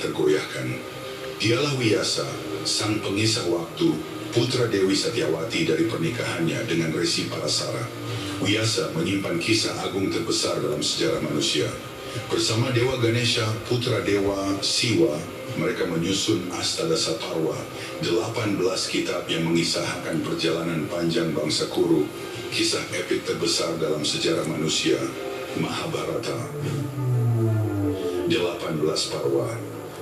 tergoyahkan. Dialah Wiyasa, sang pengisah waktu, putra Dewi Satyawati dari pernikahannya dengan Resi Parasara. Wiyasa menyimpan kisah agung terbesar dalam sejarah manusia. Bersama Dewa Ganesha, putra Dewa Siwa, mereka menyusun Astadasaparwa, 18 kitab yang mengisahkan perjalanan panjang bangsa Kuru, kisah epik terbesar dalam sejarah manusia, Mahabharata. 18 parwa,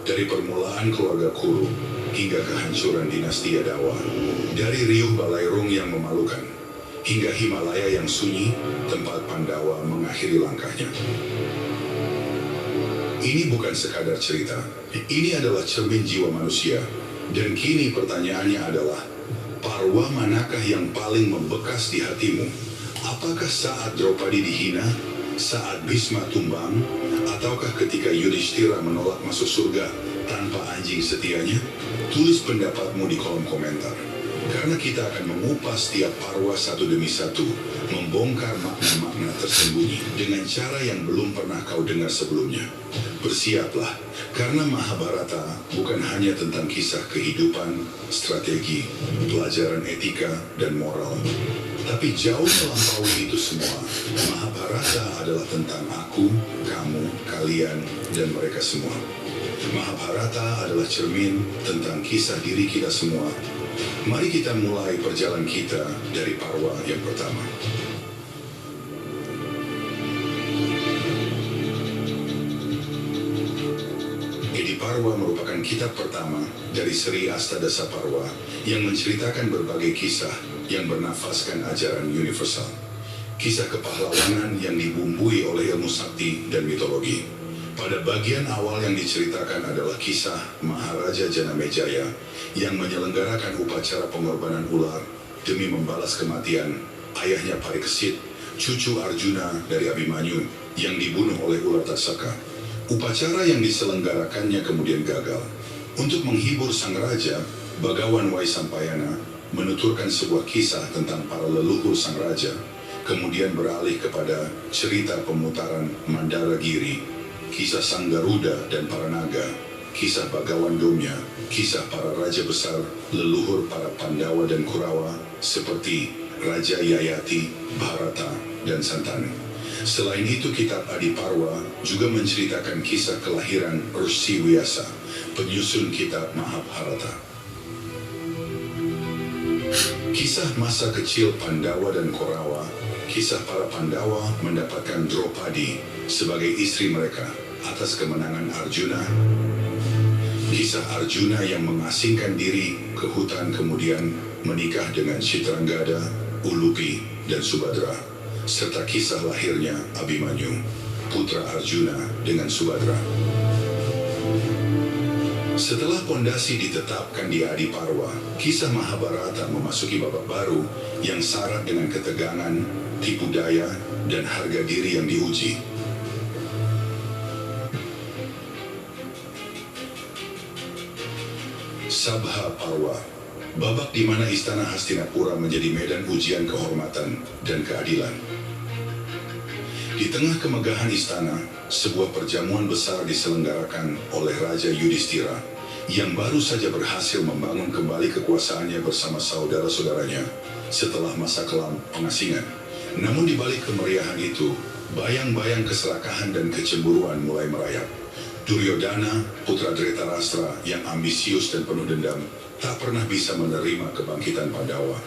dari permulaan keluarga Kuru hingga kehancuran dinasti Yadawa, dari riuh Balairung yang memalukan, hingga Himalaya yang sunyi, tempat Pandawa mengakhiri langkahnya. Ini bukan sekadar cerita, ini adalah cermin jiwa manusia. Dan kini pertanyaannya adalah, parwa manakah yang paling membekas di hatimu? Apakah saat Draupadi dihina, saat Bhisma tumbang, ataukah ketika Yudhishthira menolak masuk surga tanpa anjing setianya? Tulis pendapatmu di kolom komentar. Karena kita akan mengupas setiap parwa satu demi satu, membongkar makna-makna tersembunyi dengan cara yang belum pernah kau dengar sebelumnya. Bersiaplah, karena Mahabharata bukan hanya tentang kisah kehidupan, strategi, pelajaran etika, dan moral. Tapi jauh melampaui itu semua, Mahabharata adalah tentang aku, kamu, kalian, dan mereka semua. Mahabharata adalah cermin tentang kisah diri kita semua. Mari kita mulai perjalanan kita dari parwa yang pertama. Ediparwa merupakan kitab pertama dari seri Astadasaparwa yang menceritakan berbagai kisah yang bernafaskan ajaran universal. Kisah kepahlawanan yang dibumbui oleh ilmu sakti dan mitologi. Pada bagian awal yang diceritakan adalah kisah Maharaja Janamejaya yang menyelenggarakan upacara pengorbanan ular demi membalas kematian ayahnya Parikesit, cucu Arjuna dari Abimanyu yang dibunuh oleh ular Tasaka. Upacara yang diselenggarakannya kemudian gagal. Untuk menghibur sang raja, Bagawan Waisampayana menuturkan sebuah kisah tentang para leluhur sang raja, kemudian beralih kepada cerita pemutaran Mandaragiri, kisah Sang Garuda dan para naga, kisah Bagawan Domya, kisah para raja besar, leluhur para Pandawa dan Kurawa, seperti Raja Yayati, Bharata, dan Santanu. Selain itu, kitab Adiparwa juga menceritakan kisah kelahiran Rsi Wiyasa, penyusun kitab Mahabharata. Kisah masa kecil Pandawa dan Kurawa, kisah para Pandawa mendapatkan Draupadi sebagai istri mereka atas kemenangan Arjuna. Kisah Arjuna yang mengasingkan diri ke hutan kemudian menikah dengan Chitrangada, Ulupi, dan Subadra, serta kisah lahirnya Abimanyu, putra Arjuna dengan Subadra. Setelah pondasi ditetapkan di Adiparwa, kisah Mahabharata memasuki babak baru yang syarat dengan ketegangan, tipu daya, dan harga diri yang diuji. Sabha Parwa, babak di mana istana Hastinapura menjadi medan ujian kehormatan dan keadilan. Di tengah kemegahan istana, sebuah perjamuan besar diselenggarakan oleh Raja Yudhishthira yang baru saja berhasil membangun kembali kekuasaannya bersama saudara-saudaranya setelah masa kelam pengasingan. Namun di balik kemeriahan itu, bayang-bayang keserakahan dan kecemburuan mulai merayap. Duryodhana, putra Dhritarashtra yang ambisius dan penuh dendam, tak pernah bisa menerima kebangkitan Pandawa.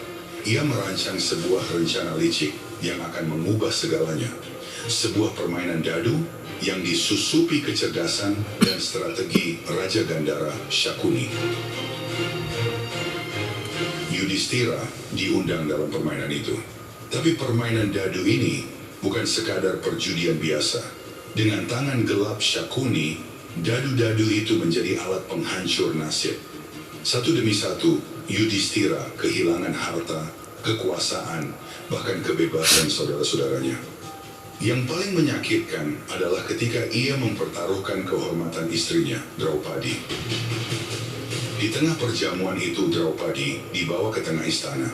Ia merancang sebuah rencana licik yang akan mengubah segalanya. Sebuah permainan dadu yang disusupi kecerdasan dan strategi Raja Gandhara Shakuni. Yudhishthira diundang dalam permainan itu. Tapi permainan dadu ini bukan sekadar perjudian biasa. Dengan tangan gelap Shakuni, dadu-dadu itu menjadi alat penghancur nasib. Satu demi satu, Yudhishthira kehilangan harta, kekuasaan, bahkan kebebasan saudara-saudaranya. Yang paling menyakitkan adalah ketika ia mempertaruhkan kehormatan istrinya, Draupadi. Di tengah perjamuan itu, Draupadi dibawa ke tengah istana.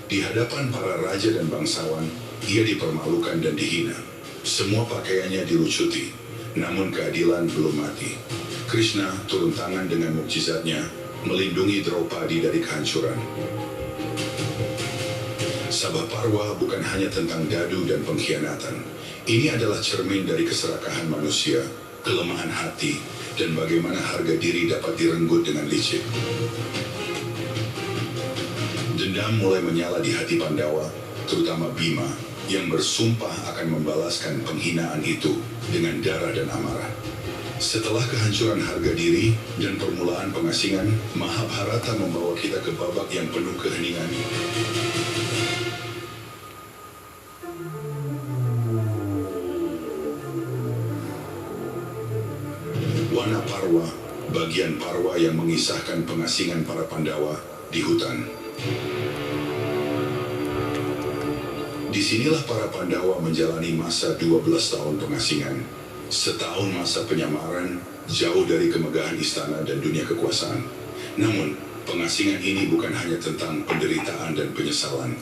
Di hadapan para raja dan bangsawan, ia dipermalukan dan dihina. Semua pakaiannya dilucuti, namun keadilan belum mati. Krishna turun tangan dengan mukjizatnya, melindungi Draupadi dari kehancuran. Sabha Parwa bukan hanya tentang dadu dan pengkhianatan. Ini adalah cermin dari keserakahan manusia, kelemahan hati, dan bagaimana harga diri dapat direnggut dengan licik. Dendam mulai menyala di hati Pandawa, terutama Bima, yang bersumpah akan membalaskan penghinaan itu dengan darah dan amarah. Setelah kehancuran harga diri dan permulaan pengasingan, Mahabharata membawa kita ke babak yang penuh keheningan. Wana Parwa, bagian Parwa yang mengisahkan pengasingan para Pandawa di hutan. Disinilah para Pandawa menjalani masa 12 tahun pengasingan. Setahun masa penyamaran, jauh dari kemegahan istana dan dunia kekuasaan. Namun, pengasingan ini bukan hanya tentang penderitaan dan penyesalan.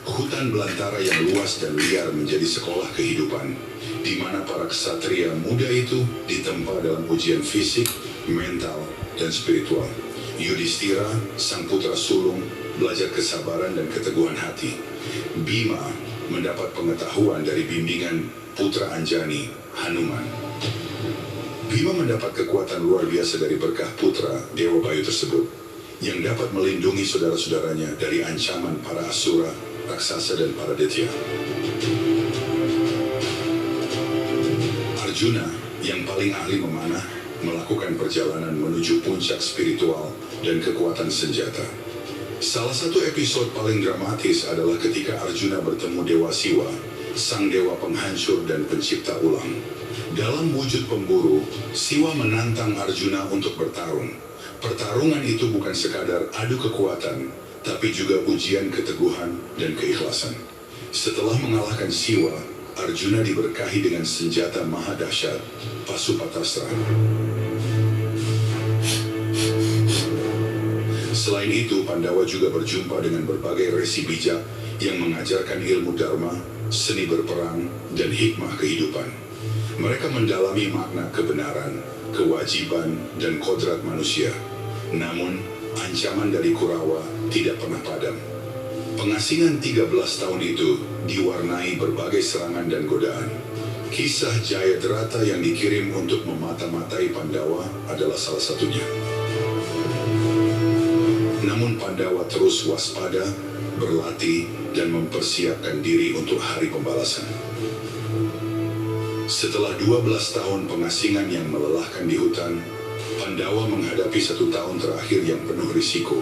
Hutan belantara yang luas dan liar menjadi sekolah kehidupan, di mana para ksatria muda itu ditempa dalam ujian fisik, mental, dan spiritual. Yudhistira, sang putra sulung, belajar kesabaran dan keteguhan hati. Bima mendapat pengetahuan dari bimbingan putra Anjani, Hanuman. Bima mendapat kekuatan luar biasa dari berkah putra Dewa Bayu tersebut, yang dapat melindungi saudara-saudaranya dari ancaman para asura, raksasa, dan para detya. Arjuna, yang paling ahli memanah, melakukan perjalanan menuju puncak spiritual dan kekuatan senjata. Salah satu episode paling dramatis adalah ketika Arjuna bertemu Dewa Siwa, sang dewa penghancur dan pencipta ulang. Dalam wujud pemburu, Siwa menantang Arjuna untuk bertarung. Pertarungan itu bukan sekadar adu kekuatan, tapi juga ujian keteguhan dan keikhlasan. Setelah mengalahkan Siwa, Arjuna diberkahi dengan senjata maha dahsyat, Pasupatastra. Selain itu, Pandawa juga berjumpa dengan berbagai resi bijak yang mengajarkan ilmu dharma, seni berperang, dan hikmah kehidupan. Mereka mendalami makna kebenaran, kewajiban, dan kodrat manusia. Namun, ancaman dari Kurawa tidak pernah padam. Pengasingan 13 tahun itu diwarnai berbagai serangan dan godaan. Kisah Jayadrata yang dikirim untuk memata-matai Pandawa adalah salah satunya. Namun Pandawa terus waspada, berlatih, dan mempersiapkan diri untuk hari pembalasan. Setelah 12 tahun pengasingan yang melelahkan di hutan, Pandawa menghadapi 1 tahun terakhir yang penuh risiko.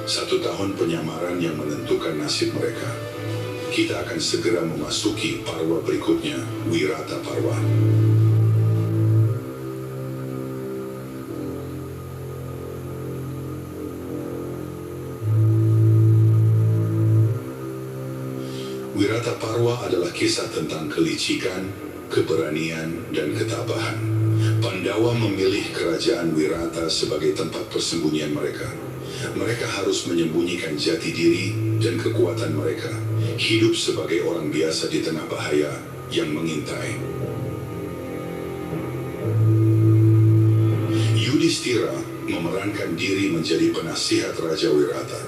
1 tahun penyamaran yang menentukan nasib mereka. Kita akan segera memasuki Parwa berikutnya, Wirata Parwa. Wirata Parwa adalah kisah tentang kelicikan, keberanian, dan ketabahan. Pandawa memilih kerajaan Wirata sebagai tempat persembunyian mereka. Mereka harus menyembunyikan jati diri dan kekuatan mereka, hidup sebagai orang biasa di tengah bahaya yang mengintai. Yudhistira memerankan diri menjadi penasihat Raja Wirata.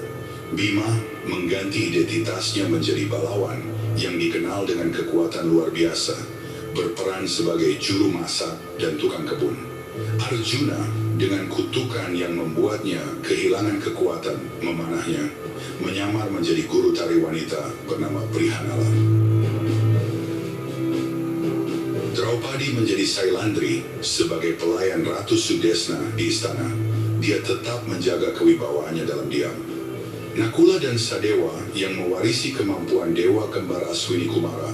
Bima mengganti identitasnya menjadi balawan yang dikenal dengan kekuatan luar biasa, berperan sebagai juru masak dan tukang kebun. Arjuna dengan kutukan yang membuatnya kehilangan kekuatan memanahnya, menyamar menjadi guru tari wanita bernama Prihanala. Draupadi menjadi Sailandri sebagai pelayan Ratu Sudesna di istana. Dia tetap menjaga kewibawaannya dalam diam. Nakula dan Sadewa yang mewarisi kemampuan Dewa Kembar Aswini Kumara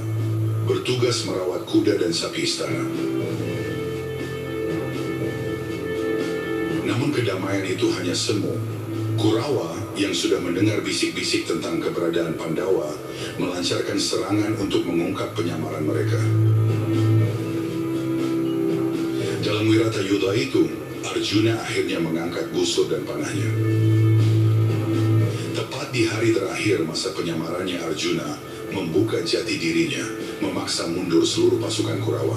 bertugas merawat kuda dan sapi istana. Namun kedamaian itu hanya semu. Kurawa yang sudah mendengar bisik-bisik tentang keberadaan Pandawa melancarkan serangan untuk mengungkap penyamaran mereka. Dalam Wirata Yuddha itu, Arjuna akhirnya mengangkat busur dan panahnya. Tepat di hari terakhir masa penyamarannya, Arjuna membuka jati dirinya, memaksa mundur seluruh pasukan Kurawa.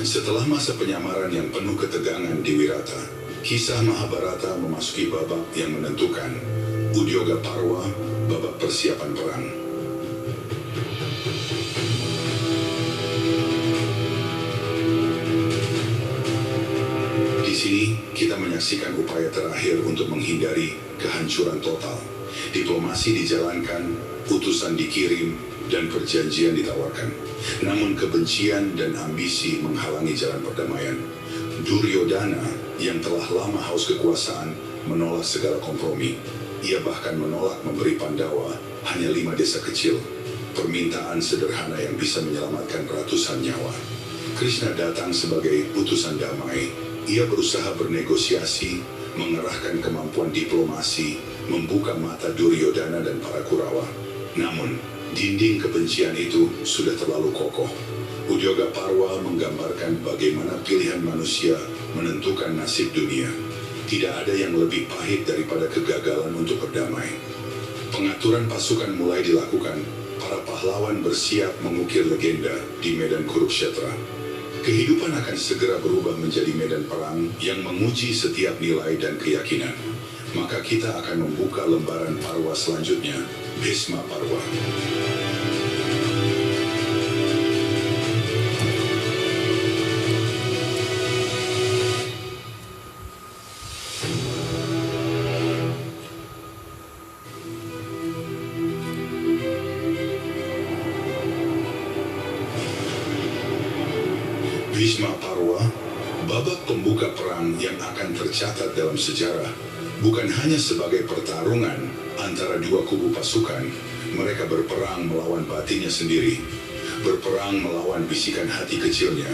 Setelah masa penyamaran yang penuh ketegangan di Wirata, kisah Mahabharata memasuki babak yang menentukan. Udyoga Parwa, babak persiapan perang. Di sini, kita menyaksikan upaya terakhir untuk menghindari kehancuran total. Diplomasi dijalankan, utusan dikirim, dan perjanjian ditawarkan. Namun kebencian dan ambisi menghalangi jalan perdamaian. Duryodhana yang telah lama haus kekuasaan menolak segala kompromi. Ia bahkan menolak memberi Pandawa hanya 5 desa kecil. Permintaan sederhana yang bisa menyelamatkan ratusan nyawa. Krishna datang sebagai utusan damai. Ia berusaha bernegosiasi, mengerahkan kemampuan diplomasi, membuka mata Duryodhana dan para Kurawa. Namun, dinding kebencian itu sudah terlalu kokoh. Udyoga Parwa menggambarkan bagaimana pilihan manusia menentukan nasib dunia. Tidak ada yang lebih pahit daripada kegagalan untuk berdamai. Pengaturan pasukan mulai dilakukan. Para pahlawan bersiap mengukir legenda di medan Kurukshetra. Kehidupan akan segera berubah menjadi medan perang yang menguji setiap nilai dan keyakinan. Maka kita akan membuka lembaran Parwa selanjutnya, Bhisma Parwa. Bhisma Parwa, babak pembuka perang yang akan tercatat dalam sejarah, bukan hanya sebagai pertarungan antara dua kubu pasukan. Mereka berperang melawan batinnya sendiri, berperang melawan bisikan hati kecilnya,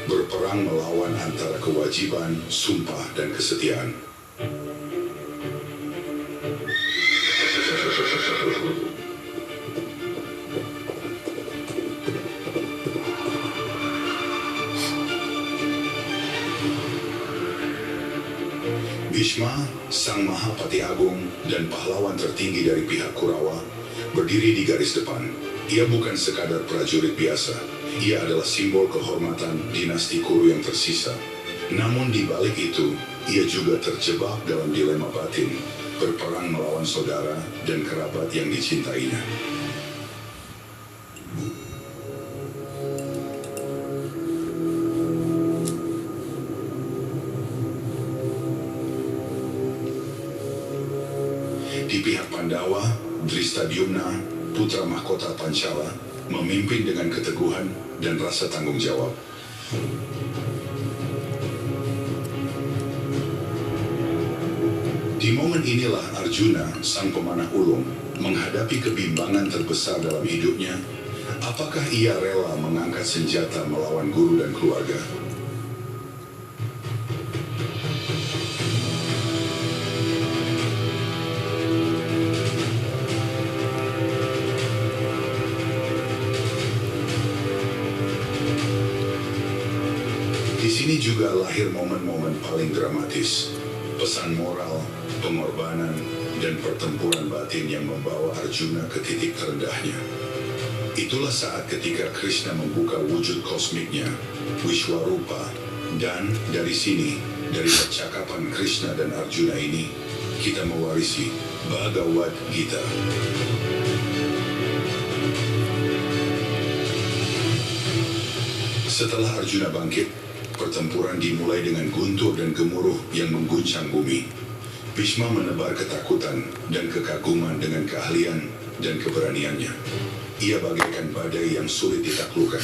berperang melawan antara kewajiban, sumpah, dan kesetiaan. Bhisma, sang Mahapati Agung dan pahlawan tertinggi dari pihak Kurawa, berdiri di garis depan. Ia bukan sekadar prajurit biasa. Ia adalah simbol kehormatan dinasti Kuru yang tersisa. Namun di balik itu, ia juga terjebak dalam dilema batin, berperang melawan saudara dan kerabat yang dicintainya. Di pihak Pandawa, Drishtadyumna, putra mahkota Panchala, memimpin dengan keteguhan dan rasa tanggung jawab. Di momen inilah Arjuna, sang pemanah ulung, menghadapi kebimbangan terbesar dalam hidupnya. Apakah ia rela mengangkat senjata melawan guru dan keluarga? Di sini juga lahir momen-momen paling dramatis, pesan moral, pengorbanan, dan pertempuran batin yang membawa Arjuna ke titik terendahnya. Itulah saat ketika Krishna membuka wujud kosmiknya, Vishwarupa, dan dari sini, dari percakapan Krishna dan Arjuna ini, kita mewarisi Bhagavad Gita. Setelah Arjuna bangkit, pertempuran dimulai dengan guntur dan gemuruh yang mengguncang bumi. Bhisma menebar ketakutan dan kekaguman dengan keahlian dan keberaniannya. Ia bagaikan badai yang sulit ditaklukkan.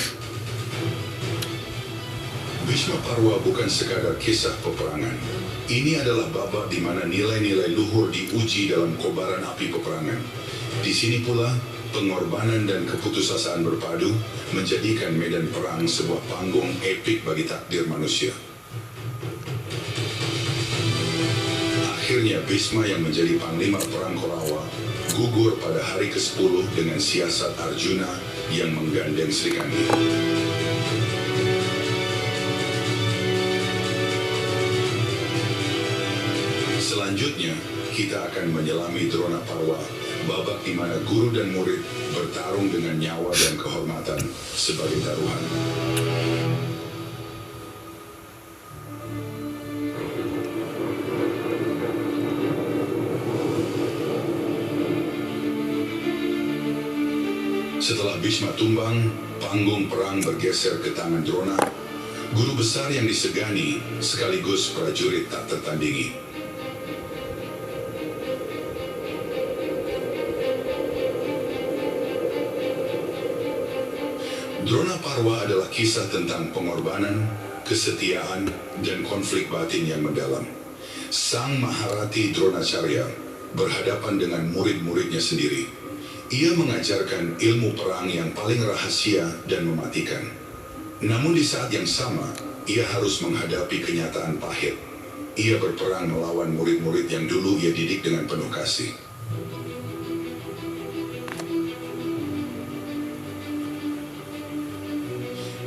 Bhisma Parwa bukan sekadar kisah peperangan. Ini adalah babak di mana nilai-nilai luhur diuji dalam kobaran api peperangan. Di sini pula, pengorbanan dan keputusasaan berpadu menjadikan medan perang sebuah panggung epik bagi takdir manusia. Akhirnya Bhisma yang menjadi panglima perang Korawa gugur pada hari ke-10 dengan siasat Arjuna yang menggandeng Srikandi. Selanjutnya, kita akan menyelami Drona Parwa, babak di mana guru dan murid bertarung dengan nyawa dan kehormatan sebagai taruhan. Setelah Bhishma tumbang, panggung perang bergeser ke tangan Drona, guru besar yang disegani sekaligus prajurit tak tertandingi. Drona Parwa adalah kisah tentang pengorbanan, kesetiaan, dan konflik batin yang mendalam. Sang Maharati Dronacharya berhadapan dengan murid-muridnya sendiri. Ia mengajarkan ilmu perang yang paling rahasia dan mematikan. Namun di saat yang sama, ia harus menghadapi kenyataan pahit. Ia berperang melawan murid-murid yang dulu ia didik dengan penuh kasih.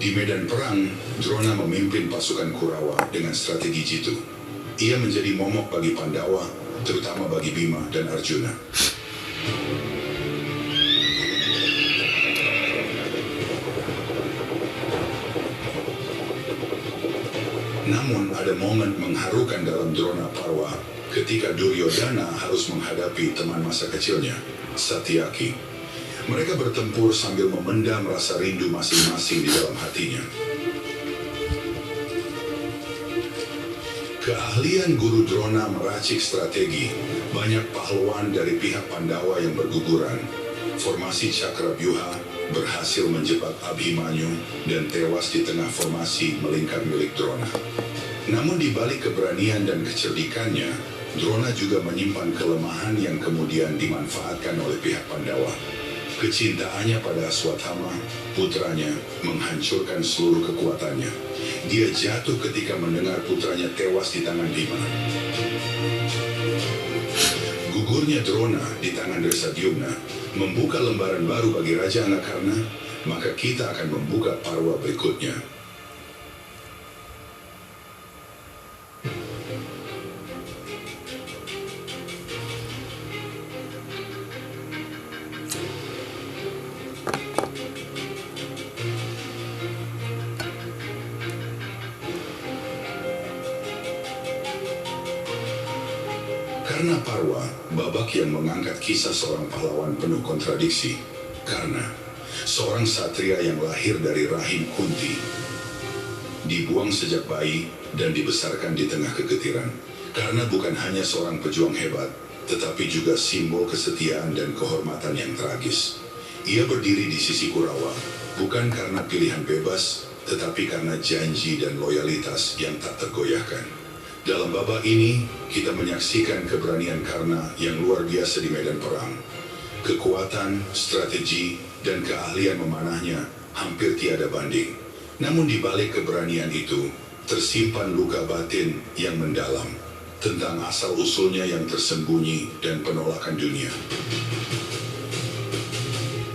Di medan perang, Drona memimpin pasukan Kurawa dengan strategi jitu. Ia menjadi momok bagi Pandawa, terutama bagi Bima dan Arjuna. Namun ada momen mengharukan dalam Drona Parwa ketika Duryodhana harus menghadapi teman masa kecilnya, Satyaki. Mereka bertempur sambil memendam rasa rindu masing-masing di dalam hatinya. Keahlian Guru Drona meracik strategi. Banyak pahlawan dari pihak Pandawa yang berguguran. Formasi Cakravyuha berhasil menjebak Abhimanyu dan tewas di tengah formasi melingkar milik Drona. Namun di balik keberanian dan kecerdikannya, Drona juga menyimpan kelemahan yang kemudian dimanfaatkan oleh pihak Pandawa. Kecintaannya pada Aswathama, putranya, menghancurkan seluruh kekuatannya. Dia jatuh ketika mendengar putranya tewas di tangan Bima. Gugurnya Drona di tangan Dresadyumna membuka lembaran baru bagi Raja Anggakarna, maka kita akan membuka Parwa berikutnya. Karna Parwa, babak yang mengangkat kisah seorang pahlawan penuh kontradiksi. Karna, seorang satria yang lahir dari rahim Kunti, dibuang sejak bayi dan dibesarkan di tengah kegetiran. Karna bukan hanya seorang pejuang hebat, tetapi juga simbol kesetiaan dan kehormatan yang tragis. Ia berdiri di sisi Kurawa, bukan karena pilihan bebas, tetapi karena janji dan loyalitas yang tak tergoyahkan. Dalam babak ini, kita menyaksikan keberanian Karna yang luar biasa di medan perang. Kekuatan, strategi, dan keahlian memanahnya hampir tiada banding. Namun di balik keberanian itu, tersimpan luka batin yang mendalam tentang asal-usulnya yang tersembunyi dan penolakan dunia.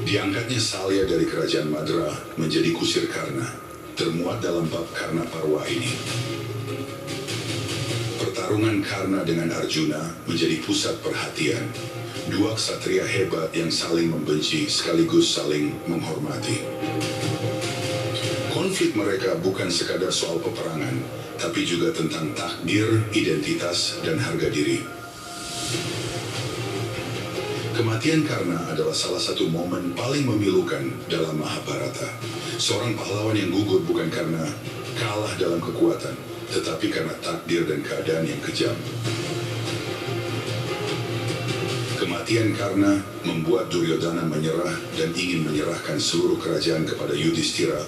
Diangkatnya Salya dari kerajaan Madra menjadi kusir Karna, termuat dalam bab Karna Parwa ini. Pertarungan Karna dengan Arjuna menjadi pusat perhatian. Dua ksatria hebat yang saling membenci sekaligus saling menghormati. Konflik mereka bukan sekadar soal peperangan, tapi juga tentang takdir, identitas, dan harga diri. Kematian Karna adalah salah satu momen paling memilukan dalam Mahabharata. Seorang pahlawan yang gugur bukan karena kalah dalam kekuatan, tetapi karena takdir dan keadaan yang kejam. Kematian Karna membuat Duryodhana menyerah dan ingin menyerahkan seluruh kerajaan kepada Yudhishthira.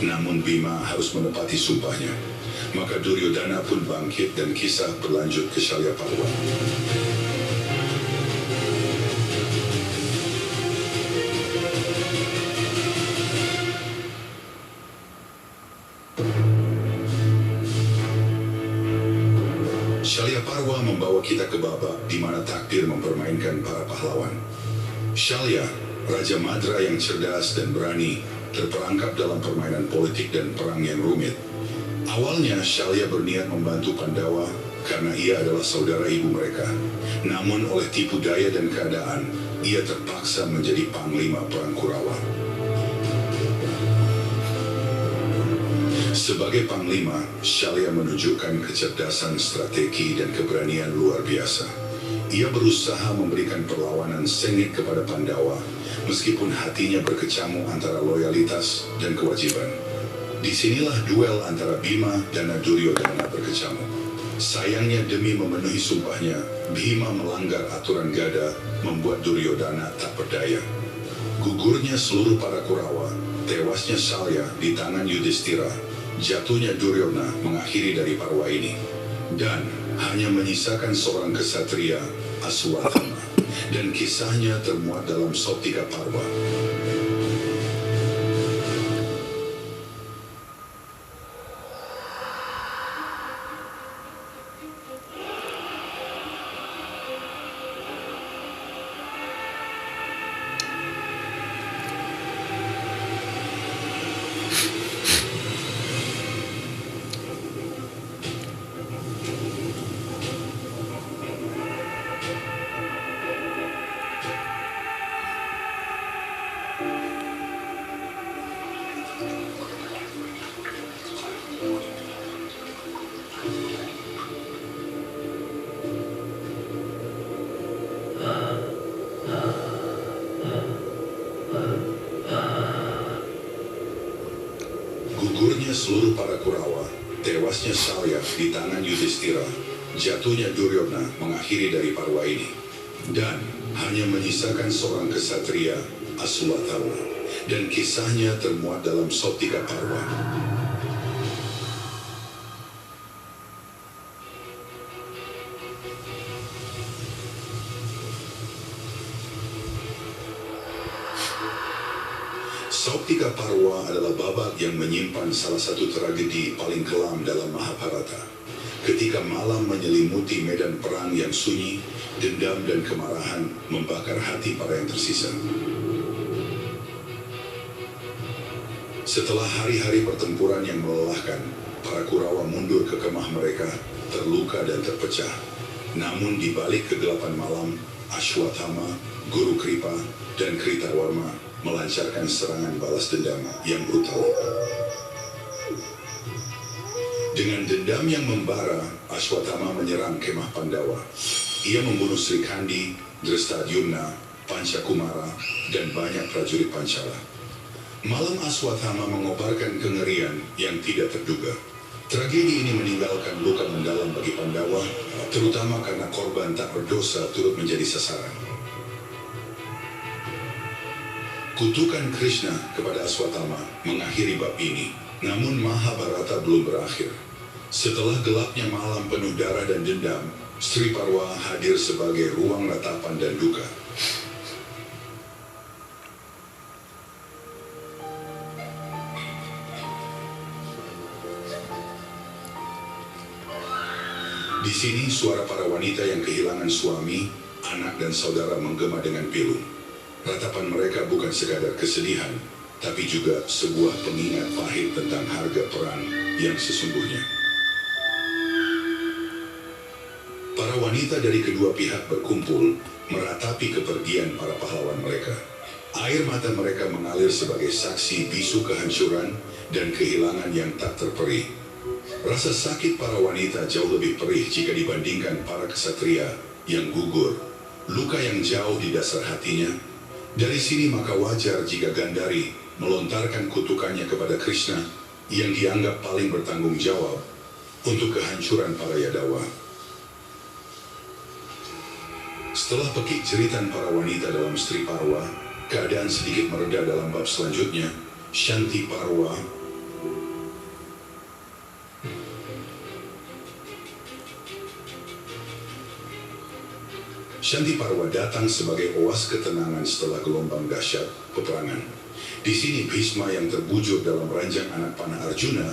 Namun Bima harus menepati sumpahnya. Maka Duryodhana pun bangkit dan kisah berlanjut ke Shalya Parwa. Shalya Parwa membawa kita ke babak di mana takdir mempermainkan para pahlawan. Shalya, Raja Madra yang cerdas dan berani, terperangkap dalam permainan politik dan perang yang rumit. Awalnya Shalya berniat membantu Pandawa karena ia adalah saudara ibu mereka. Namun oleh tipu daya dan keadaan, ia terpaksa menjadi panglima perang Kurawa. Sebagai panglima, Shalya menunjukkan kecerdasan, strategi, dan keberanian luar biasa. Ia berusaha memberikan perlawanan sengit kepada Pandawa, meskipun hatinya berkecamuk antara loyalitas dan kewajiban. Disinilah duel antara Bima dan Duryodhana berkecamuk. Sayangnya demi memenuhi sumpahnya, Bima melanggar aturan gada, membuat Duryodhana tak berdaya. Gugurnya seluruh para Kurawa, tewasnya Salya di tangan Yudhishthira, jatuhnya Duryodhana mengakhiri dari Parwa ini. Dan hanya menyisakan seorang kesatria, Aswathama, dan kisahnya termuat dalam Soptika Parwa. Gugurnya seluruh para Kurawa, tewasnya Salya di tangan Yudhishthira, jatuhnya Duryodhana mengakhiri dari Parwa ini. Dan hanya menyisakan seorang kesatria, Aswathama, dan kisahnya termuat dalam Soptika Parwa. Soptika Parwa adalah babak yang menyimpan salah satu tragedi paling kelam dalam Mahabharata. Ketika malam menyelimuti medan perang yang sunyi, dendam dan kemarahan membakar hati para yang tersisa. Setelah hari-hari pertempuran yang melelahkan, para Kurawa mundur ke kemah mereka, terluka dan terpecah. Namun di balik kegelapan malam, Aswathama, Guru Kripa, dan Kritawarma melancarkan serangan balas dendam yang brutal. Dengan dendam yang membara, Aswathama menyerang kemah Pandawa. Ia membunuh Sri Kandi, Drestadyumna, Pancakumara, dan banyak prajurit Pancala. Malam Aswathama mengobarkan kengerian yang tidak terduga. Tragedi ini meninggalkan luka mendalam bagi Pandawa, terutama karena korban tak berdosa turut menjadi sasaran. Kutukan Krishna kepada Aswathama mengakhiri bab ini, namun Mahabharata belum berakhir. Setelah gelapnya malam penuh darah dan dendam, Sri Parwa hadir sebagai ruang ratapan dan duka. Di sini suara para wanita yang kehilangan suami, anak dan saudara menggema dengan pilu. Ratapan mereka bukan sekadar kesedihan, tapi juga sebuah pengingat pahit tentang harga perang yang sesungguhnya. Para wanita dari kedua pihak berkumpul, meratapi kepergian para pahlawan mereka. Air mata mereka mengalir sebagai saksi bisu kehancuran dan kehilangan yang tak terperi. Rasa sakit para wanita jauh lebih perih jika dibandingkan para kesatria yang gugur, luka yang jauh di dasar hatinya. Dari sini maka wajar jika Gandhari melontarkan kutukannya kepada Krishna yang dianggap paling bertanggung jawab untuk kehancuran para Yadawa. Setelah pekik jeritan para wanita dalam Sri Parwa, keadaan sedikit mereda dalam bab selanjutnya, Shanti Parwa. Shanti Parwa datang sebagai oas ketenangan setelah gelombang dahsyat peperangan. Di sini Bhisma yang terbujur dalam ranjang anak panah Arjuna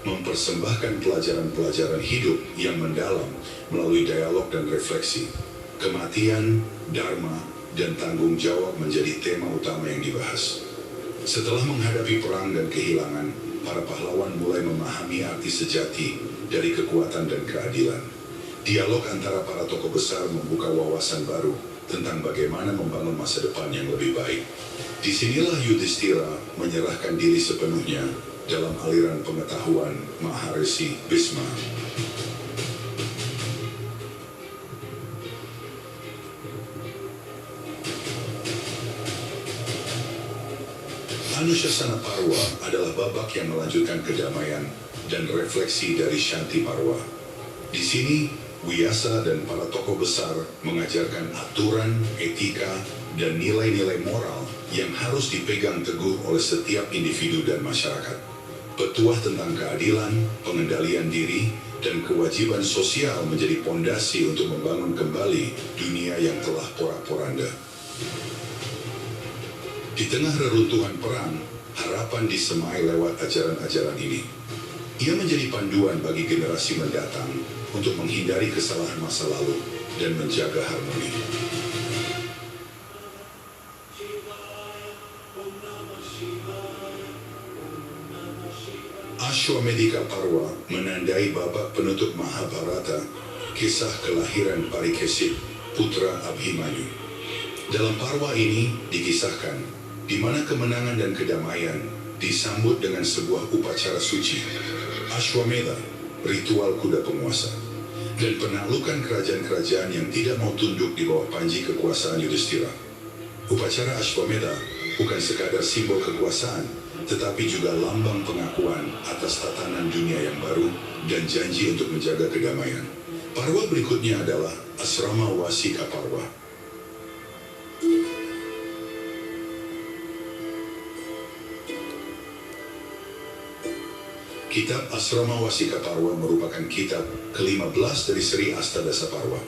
mempersembahkan pelajaran-pelajaran hidup yang mendalam melalui dialog dan refleksi. Kematian, dharma, dan tanggung jawab menjadi tema utama yang dibahas. Setelah menghadapi perang dan kehilangan, para pahlawan mulai memahami arti sejati dari kekuatan dan keadilan. Dialog antara para tokoh besar membuka wawasan baru tentang bagaimana membangun masa depan yang lebih baik. Disinilah Yudhishthira menyerahkan diri sepenuhnya dalam aliran pengetahuan Maharishi Bhisma. Anushasana Parwa adalah babak yang melanjutkan kedamaian dan refleksi dari Shanti Parwa. Di sini, Vyasa dan para tokoh besar mengajarkan aturan, etika, dan nilai-nilai moral yang harus dipegang teguh oleh setiap individu dan masyarakat. Petuah tentang keadilan, pengendalian diri, dan kewajiban sosial menjadi pondasi untuk membangun kembali dunia yang telah porak-poranda. Di tengah reruntuhan perang, harapan disemai lewat ajaran-ajaran ini. Ia menjadi panduan bagi generasi mendatang untuk menghindari kesalahan masa lalu dan menjaga harmoni. Ashwamedhika Parwa menandai babak penutup Mahabharata, kisah kelahiran Parikesit, putra Abhimanyu. Dalam parwa ini dikisahkan di mana kemenangan dan kedamaian disambut dengan sebuah upacara suci, Ashwamedha, ritual kuda penguasa, dan penaklukan kerajaan-kerajaan yang tidak mau tunduk di bawah panji kekuasaan Yudhishthira. Upacara Ashwamedha bukan sekadar simbol kekuasaan, tetapi juga lambang pengakuan atas tatanan dunia yang baru dan janji untuk menjaga kedamaian. Parwa berikutnya adalah Asrama Wasika Parwa. Kitab Asrama Wasika Parwa merupakan kitab ke-15 dari seri Astadasa Parwa.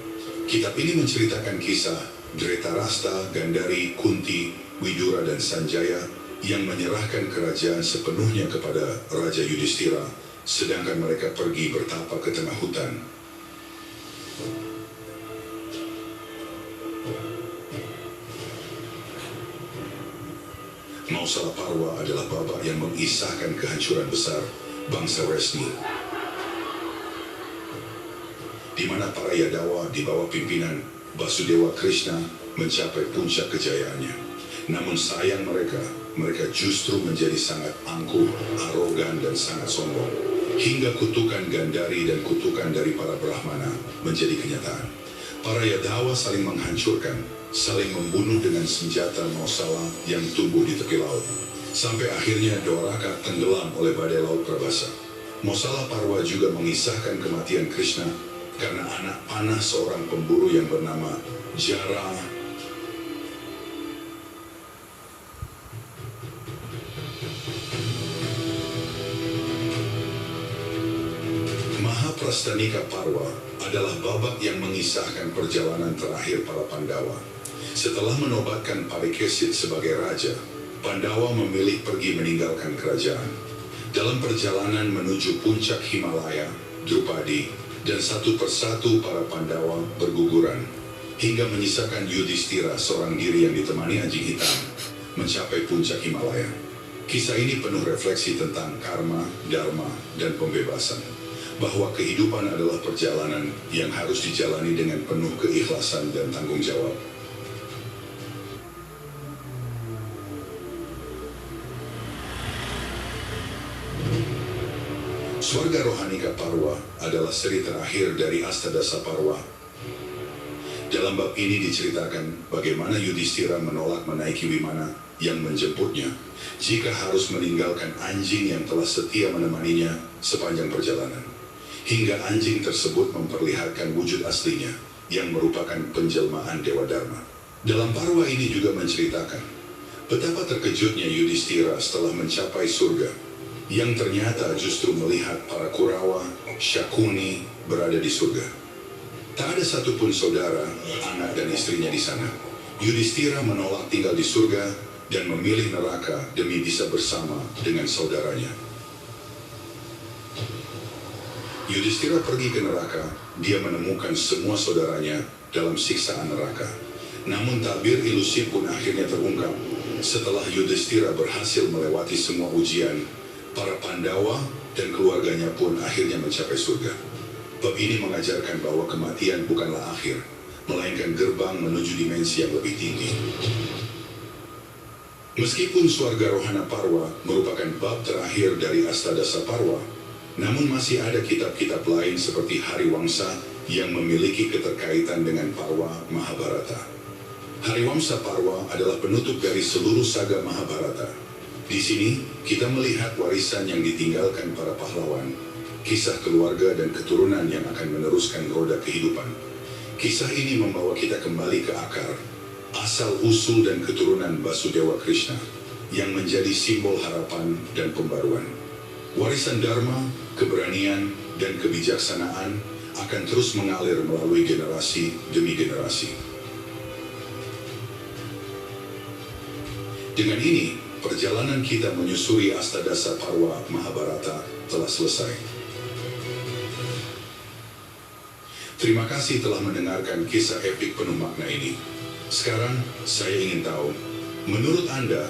Kitab ini menceritakan kisah Dhritarashtra, Gandhari, Kunti, Widura, dan Sanjaya yang menyerahkan kerajaan sepenuhnya kepada Raja Yudhishthira, sedangkan mereka pergi bertapa ke tengah hutan. Mausala Parwa adalah babak yang mengisahkan kehancuran besar bangsa Resni, di mana para Yadawa di bawah pimpinan Basudewa Krishna mencapai puncak kejayaannya. Namun sayang mereka justru menjadi sangat angkuh, arogan, dan sangat sombong, hingga kutukan Gandhari dan kutukan dari para Brahmana menjadi kenyataan. Para Yadawa saling menghancurkan, saling membunuh dengan senjata Mausala yang tumbuh di tepi laut, sampai akhirnya Dwaraka tenggelam oleh badai laut Prabhasa. Mausala Parwa juga mengisahkan kematian Krishna karena anak panah seorang pemburu yang bernama Jara. Mahaprastanika Parwa adalah babak yang mengisahkan perjalanan terakhir para Pandawa. Setelah menobatkan Parikesit sebagai raja, Pandawa memilih pergi meninggalkan kerajaan. Dalam perjalanan menuju puncak Himalaya, Drupadi, dan satu persatu para Pandawa berguguran, hingga menyisakan Yudhishthira seorang diri yang ditemani anjing hitam, mencapai puncak Himalaya. Kisah ini penuh refleksi tentang karma, dharma, dan pembebasan, bahwa kehidupan adalah perjalanan yang harus dijalani dengan penuh keikhlasan dan tanggung jawab. Swarga Rohanika Parwa adalah seri terakhir dari Astadasa Parwa. Dalam bab ini diceritakan bagaimana Yudhishthira menolak menaiki Wimana yang menjemputnya jika harus meninggalkan anjing yang telah setia menemaninya sepanjang perjalanan, hingga anjing tersebut memperlihatkan wujud aslinya yang merupakan penjelmaan Dewa Dharma. Dalam parwa ini juga menceritakan betapa terkejutnya Yudhishthira setelah mencapai surga, yang ternyata justru melihat para Kurawa, Syakuni berada di surga. Tak ada satupun saudara, anak, dan istrinya di sana. Yudhishthira menolak tinggal di surga dan memilih neraka demi bisa bersama dengan saudaranya. Yudhishthira pergi ke neraka, dia menemukan semua saudaranya dalam siksaan neraka. Namun tabir ilusi pun akhirnya terungkap. Setelah Yudhishthira berhasil melewati semua ujian, para Pandawa dan keluarganya pun akhirnya mencapai surga. Bab ini mengajarkan bahwa kematian bukanlah akhir, melainkan gerbang menuju dimensi yang lebih tinggi. Meskipun Swarga Rohana Parwa merupakan bab terakhir dari Astadasa Parwa, namun masih ada kitab-kitab lain seperti Hariwamsa yang memiliki keterkaitan dengan Parwa Mahabharata. Hariwamsa Parwa adalah penutup dari seluruh saga Mahabharata. Di sini, kita melihat warisan yang ditinggalkan para pahlawan, kisah keluarga dan keturunan yang akan meneruskan roda kehidupan. Kisah ini membawa kita kembali ke akar, asal-usul dan keturunan Basudewa Krishna, yang menjadi simbol harapan dan pembaruan. Warisan Dharma, keberanian, dan kebijaksanaan akan terus mengalir melalui generasi demi generasi. Dengan ini, perjalanan kita menyusuri Astadasa Parwa Mahabharata telah selesai. Terima kasih telah mendengarkan kisah epik penuh makna ini. Sekarang, saya ingin tahu, menurut Anda,